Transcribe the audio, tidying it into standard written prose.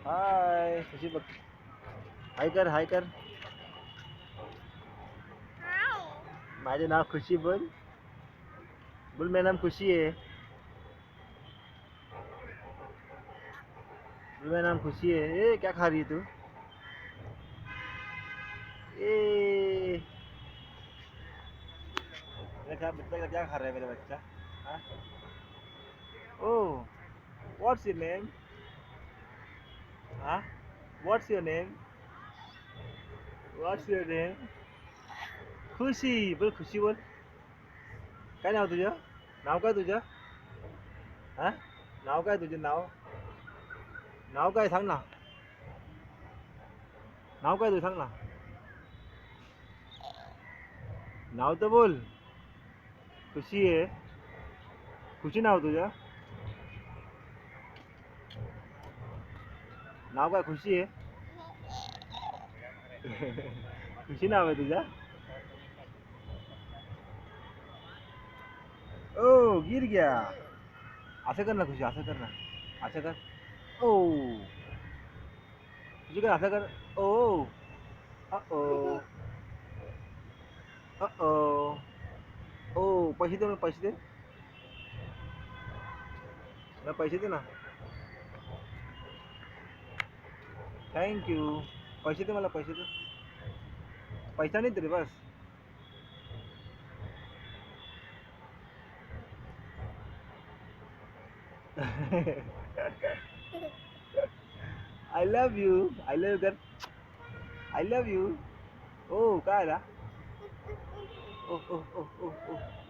हाय खुशी बघ. हाय कर हाय कर. माझे नाव खुशी बोल. बोल मेरा नाम खुशी है. बोल मेरा नाम खुशी है. ए क्या खा रही है तू? ए मेरा क्या बच्चा का क्या खा रहा है मेरा बच्चा? हाँ? Oh, what's your name? हाँ? What's your name? What's your name? खुशी बोल खुशी बोल. काय नाव तुझं? नाव काय तुझं? हा? नाव काय तुझं नाव? नाव काय सांग ना. नाव काय तुझं सांग ना. नाव तर बोल. खुशी आहे. खुशी नाव तुझं? नाव काय खुशी आहे? खुशी नाव आहे तुझं? ओ गिर गया. असं कर ना खुशी असं कर ना. असं कर. ओ खुशी कर असं कर. ओ ओ ओ ओ पैसे दे मला पैसे दे. मला पैसे दे ना. थँक्यू. पैसे दे मला पैसे दे. पैसा नाही तरी बस. I love you. I love कर. I love you. ओ काय आला? ओ ओ ओ ओ ओ